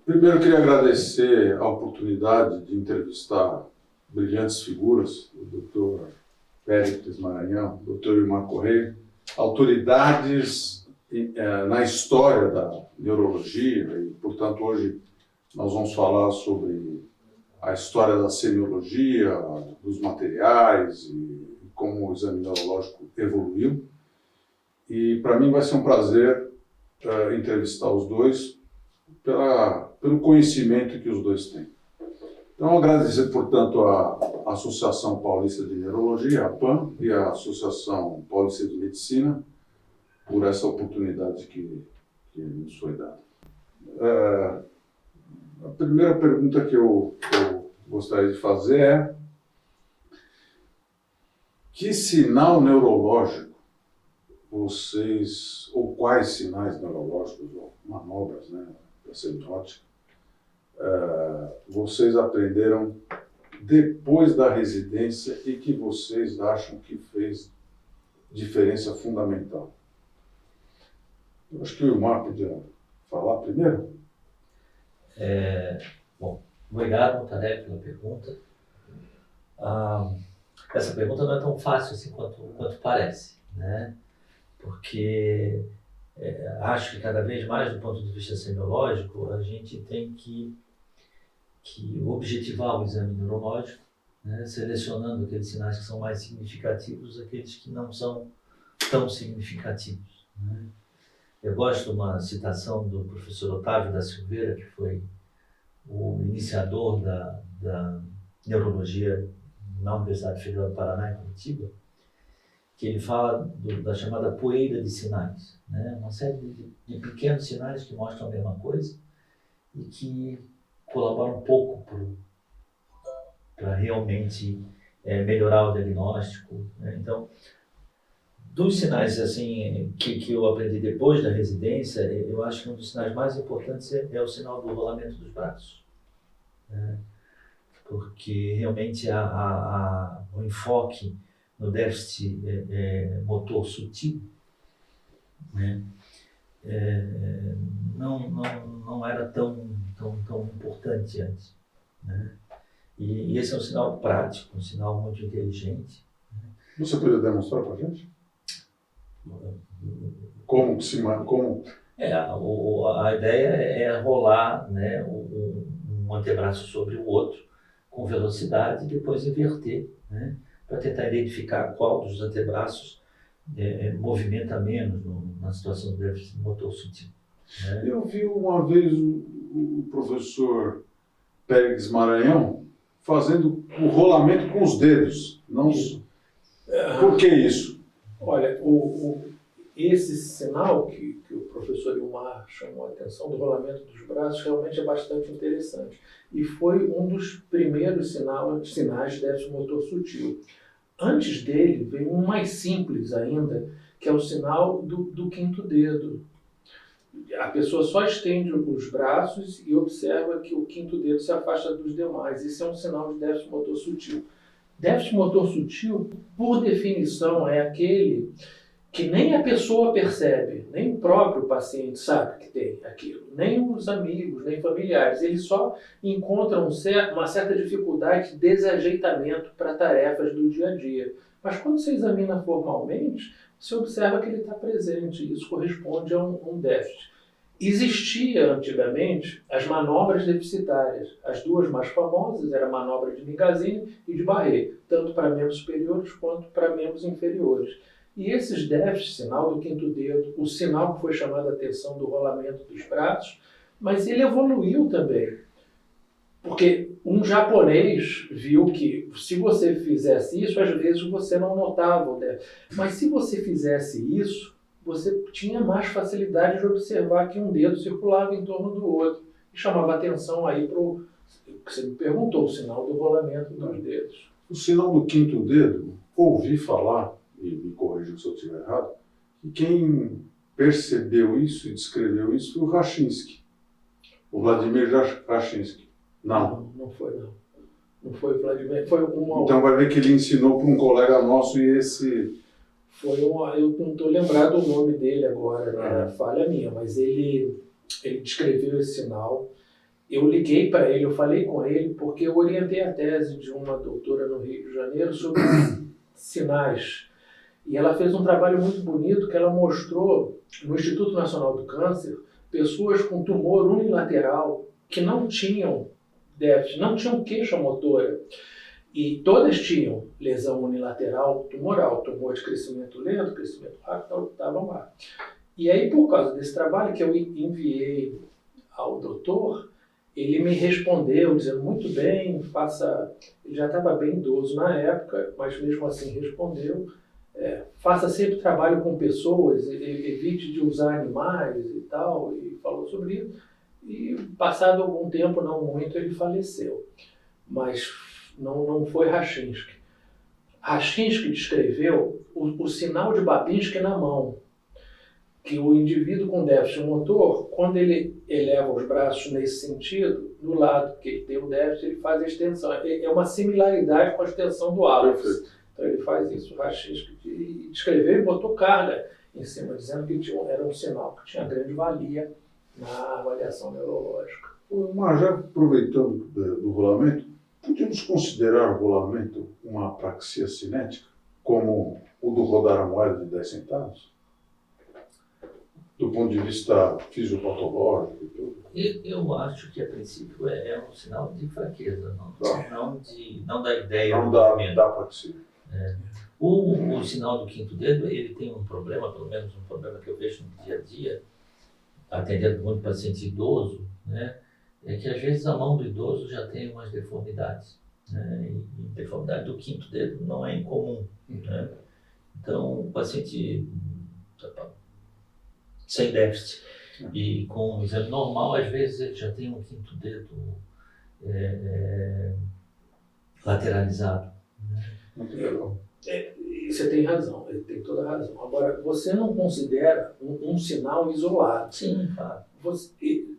Primeiro, eu queria agradecer a oportunidade de entrevistar brilhantes figuras, o Dr. Péricles Maranhão, o Dr. Ilmar Correia, autoridades na história da neurologia e, portanto, hoje nós vamos falar sobre a história da semiologia, dos materiais e como o exame neurológico evoluiu. E para mim vai ser um prazer entrevistar os dois pelo conhecimento que os dois têm. Então, agradecer, portanto, à Associação Paulista de Neurologia, a APAN, e à Associação Paulista de Medicina por essa oportunidade que nos foi dada. A primeira pergunta que eu gostaria de fazer é: que sinal neurológico vocês, ou quais sinais neurológicos, ou manobras, né, da semiótica, vocês aprenderam depois da residência e que vocês acham que fez diferença fundamental? Eu acho que o Ilmar podia falar primeiro. Bom, obrigado, Montané, pela pergunta. Essa pergunta não é tão fácil assim quanto parece, né? Porque acho que cada vez mais, do ponto de vista semiológico, a gente tem que objetivar o exame neurológico, né? Selecionando aqueles sinais que são mais significativos, aqueles que não são tão significativos, né? Eu gosto de uma citação do professor Otávio da Silveira, que foi o iniciador da neurologia na Universidade Federal do Paraná, em Curitiba, que ele fala da chamada poeira de sinais, né? Uma série de pequenos sinais que mostram a mesma coisa e que colaboram um pouco para realmente melhorar o diagnóstico, né? Então, dos sinais assim, que eu aprendi depois da residência, eu acho que um dos sinais mais importantes é o sinal do rolamento dos braços, né? Porque realmente o enfoque no déficit motor sutil, né, não era tão importante antes, né? E esse é um sinal prático, um sinal muito inteligente. Você poderia demonstrar para a gente? Como? A ideia é rolar, né, um antebraço sobre o outro com velocidade e depois inverter, né, para tentar identificar qual dos antebraços movimenta menos na situação do déficit motor sutil, né? Eu vi uma vez o professor Péricles Maranhão fazendo o rolamento com os dedos. Não... Por que isso? Olha, esse sinal que o professor Ilmar chamou a atenção do rolamento dos braços realmente é bastante interessante. E foi um dos primeiros sinais de déficit motor sutil. Antes dele veio um mais simples ainda, que é o sinal do quinto dedo. A pessoa só estende os braços e observa que o quinto dedo se afasta dos demais. Isso é um sinal de déficit motor sutil. Déficit motor sutil, por definição, é aquele que nem a pessoa percebe, nem o próprio paciente sabe que tem aquilo, nem os amigos, nem familiares. Eles só encontram uma certa dificuldade de desajeitamento para tarefas do dia a dia. Mas quando você examina formalmente, você observa que ele está presente, e isso corresponde a um déficit. Existia antigamente as manobras deficitárias. As duas mais famosas eram a manobra de Migazzini e de Barré, tanto para membros superiores quanto para membros inferiores. E esses déficits, sinal do quinto dedo, o sinal que foi chamado a atenção do rolamento dos braços, mas ele evoluiu também. Porque um japonês viu que se você fizesse isso, às vezes você não notava o déficit. Mas se você fizesse isso, você tinha mais facilidade de observar que um dedo circulava em torno do outro. E chamava atenção aí para o que você me perguntou, o sinal do rolamento dos dedos. O sinal do quinto dedo, ouvi falar, e me corrija se eu estiver errado, que quem percebeu isso e descreveu isso foi o Rashinsky, o Vladimir Rashinsky. Não foi não. Não foi o Vladimir, foi uma... Então vai ver que ele ensinou para um colega nosso e esse... eu não estou lembrado o nome dele agora, né? Falha minha, mas ele descreveu esse sinal eu liguei para ele, eu falei com ele, porque eu orientei a tese de uma doutora no Rio de Janeiro sobre sinais. E ela fez um trabalho muito bonito que ela mostrou no Instituto Nacional do Câncer pessoas com tumor unilateral que não tinham déficit, não tinham queixa motora. E todas tinham lesão unilateral tumoral, tumor de crescimento lento, crescimento rápido, estavam lá. E aí, por causa desse trabalho que eu enviei ao doutor, ele me respondeu dizendo, muito bem, faça... Ele já estava bem idoso na época, mas mesmo assim respondeu, faça sempre trabalho com pessoas, evite de usar animais e tal, e falou sobre isso. E passado algum tempo, não muito, ele faleceu. Mas não foi Rachinski. Rachinski descreveu o sinal de Babinski na mão, que o indivíduo com déficit motor, quando ele eleva os braços nesse sentido, no lado que ele tem o déficit, ele faz a extensão. É uma similaridade com a extensão do hálus. Então ele faz isso. O Rachinski descreveu e botou carga em cima, dizendo que era um sinal que tinha grande valia na avaliação neurológica. Mas já aproveitando do rolamento, podemos considerar o rolamento uma apraxia cinética, como o do rodar a moeda de 10 centavos? Do ponto de vista fisiopatológico e tudo? Eu acho que, a princípio, é um sinal de fraqueza, não da ideia Não do dá movimento. apraxia. O sinal do quinto dedo, ele tem um problema, pelo menos um problema que eu vejo no dia a dia, atendendo muito paciente idoso, né? É que às vezes a mão do idoso já tem umas deformidades, né? E deformidade do quinto dedo não é incomum, né? Então, o paciente sem déficit e com um exame normal, às vezes ele já tem um quinto dedo lateralizado, né? Muito legal. E você tem razão, ele tem toda a razão. Agora, você não considera um sinal isolado. Sim, claro.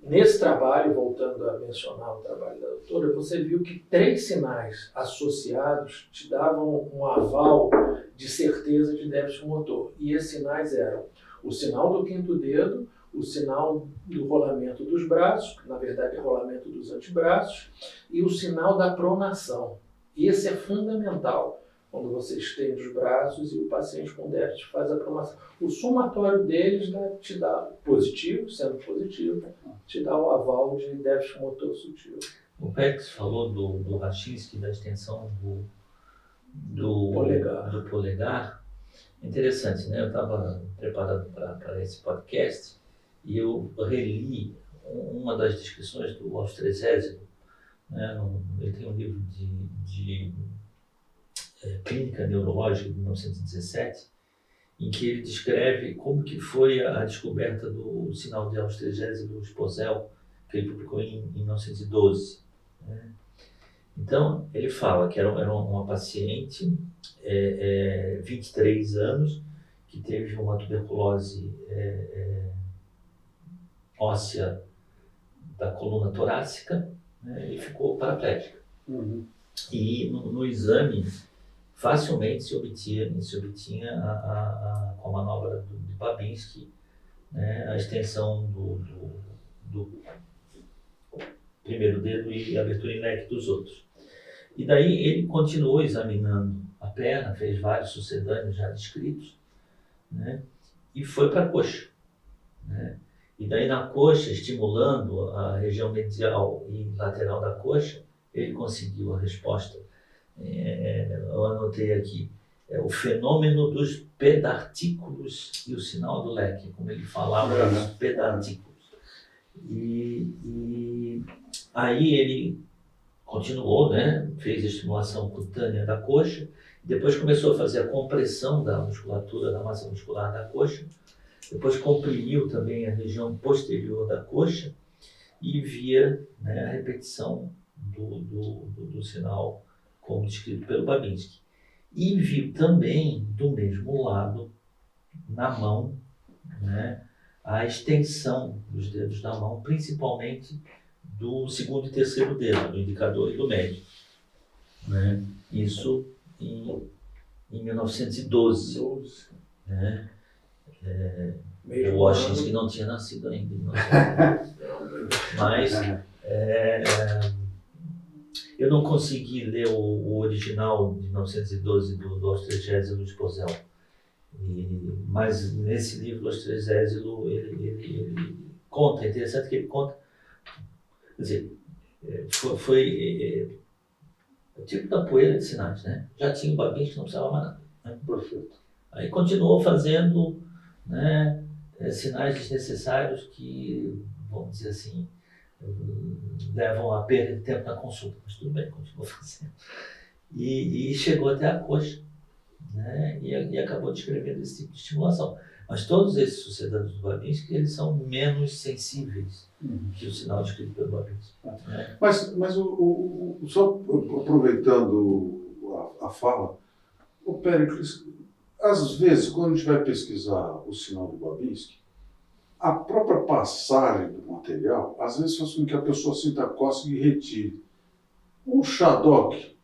Nesse trabalho, voltando a mencionar o trabalho da doutora, você viu que 3 sinais associados te davam um aval de certeza de déficit motor. E esses sinais eram o sinal do quinto dedo, o sinal do rolamento dos braços, que na verdade é rolamento dos antebraços, e o sinal da pronação. E esse é fundamental quando você estende os braços e o paciente com déficit faz a pronação. O somatório deles te dá positivo, sendo positivo, te dá o aval de déficit motor sutil. O Pex falou do Rachinski, da extensão do polegar. Interessante, né? Eu estava preparado para esse podcast e eu reli uma das descrições do Austrezésimo, né? Ele tem um livro de clínica neurológica de 1917, em que ele descreve como que foi a descoberta do sinal de Austrezésimo do Esposel, que ele publicou em 1912. Né? Então, ele fala que era uma paciente, 23 anos, que teve uma tuberculose óssea da coluna torácica, né, e ficou paraplégica. Uhum. E no exame, facilmente se obtinha com a manobra de Babinski, né, a extensão do primeiro dedo e a abertura em leque dos outros. E daí ele continuou examinando a perna, fez vários sucedâneos já descritos, né, e foi para a coxa. Né? E daí na coxa, estimulando a região medial e lateral da coxa, ele conseguiu a resposta. Eu anotei aqui, o fenômeno dos pedartículos e o sinal do leque, como ele falava dos pedartículos. E aí ele continuou, né? Fez a estimulação cutânea da coxa, depois começou a fazer a compressão da musculatura, da massa muscular da coxa, depois comprimiu também a região posterior da coxa e via, né, a repetição do sinal como descrito pelo Babinski. E viu também, do mesmo lado, na mão, né, a extensão dos dedos da mão, principalmente do segundo e terceiro dedo, do indicador e do médio. Né? Isso em 1912. Né? O Washington não tinha nascido ainda em 1912. Mas Eu não consegui ler o original de 1912 do Austrégésilo de Posel, mas nesse livro, o Austrégésilo, ele conta, é interessante que ele conta, quer dizer, foi o tipo da poeira de sinais, né? Já tinha o Babinski, não precisava mais nada. Né? Perfeito. Aí continuou fazendo, né, sinais desnecessários que, vamos dizer assim, levam a perda de tempo na consulta, mas tudo bem, continuou fazendo. E chegou até a coxa, né, e acabou descrevendo esse tipo de estimulação. Mas todos esses sucedâneos do Babinski, eles são menos sensíveis que o sinal descrito pelo Babinski. Né? Mas só aproveitando a fala, o Péricles, às vezes, quando a gente vai pesquisar o sinal do Babinski, a própria passagem do material, às vezes faz com que a pessoa sinta cócega e retire. O Shadok,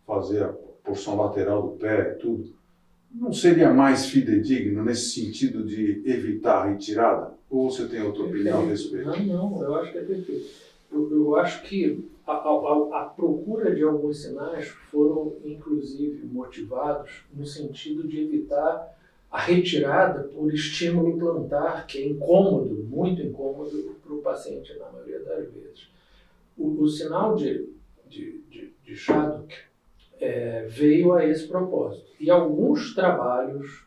fazer a porção lateral do pé e tudo, não seria mais fidedigno nesse sentido de evitar a retirada? Ou você tem outra opinião a respeito? Não, eu acho que é perfeito. Eu acho que a procura de alguns sinais foram, inclusive, motivados no sentido de evitar a retirada por estímulo plantar, que é incômodo, muito incômodo para o paciente na maioria das vezes. O sinal de Shadok veio a esse propósito. E alguns trabalhos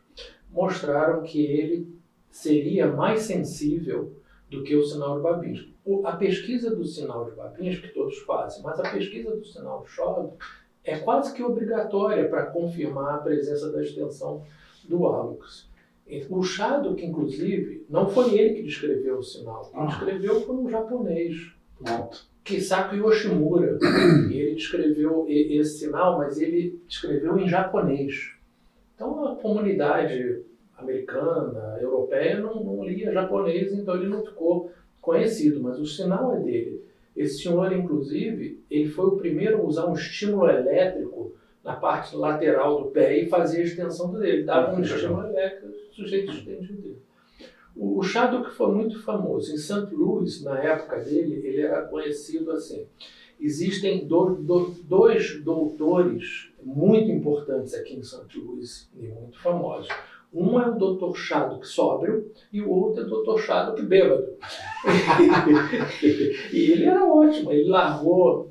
mostraram que ele seria mais sensível do que o sinal de Babinski. A pesquisa do sinal de Babinski, que todos fazem, mas a pesquisa do sinal de Shadok é quase que obrigatória para confirmar a presença da extensão do hálux. O Shadok, inclusive, não foi ele que descreveu o sinal. Quem descreveu foi um japonês, Kisaku Yoshimura. E ele descreveu esse sinal, mas ele descreveu em japonês. Então a comunidade americana, europeia, não lia japonês, então ele não ficou conhecido, mas o sinal é dele. Esse senhor, inclusive, ele foi o primeiro a usar um estímulo elétrico na parte lateral do pé e fazia a extensão do dedo. Ele dava um estímulo elétrico, o sujeito estende o dedo. O Shadok foi muito famoso. Em St. Louis, na época dele, ele era conhecido assim. Existem dois doutores muito importantes aqui em St. Louis e muito famosos. Um é o Dr. Shadok sóbrio e o outro é o Dr. Shadok bêbado. E ele era ótimo. Ele largou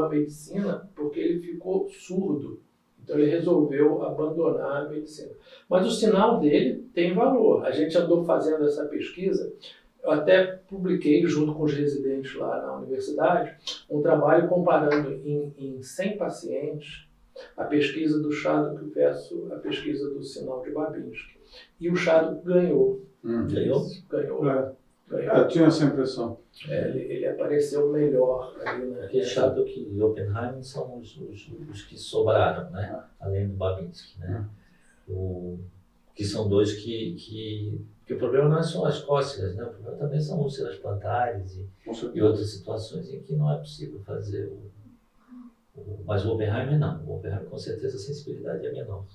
a medicina porque ele ficou surdo. Então ele resolveu abandonar a medicina. Mas o sinal dele tem valor. A gente andou fazendo essa pesquisa. Eu até publiquei, junto com os residentes lá na universidade, um trabalho comparando em 100 pacientes a pesquisa do Shadok versus a pesquisa do sinal de Babinski. E o Shadok ganhou. Ganhou? Ganhou. Eu tinha essa impressão. Ele apareceu melhor ali, né? Aquele Shadok e Oppenheim são os que sobraram, né? Além do Babinski, né? Que são dois que o problema não é só as cócegas, né? O problema também são úlceras plantares e outras situações em que não é possível fazer mas o Oppenheim não. O Oppenheim, com certeza, a sensibilidade é menor.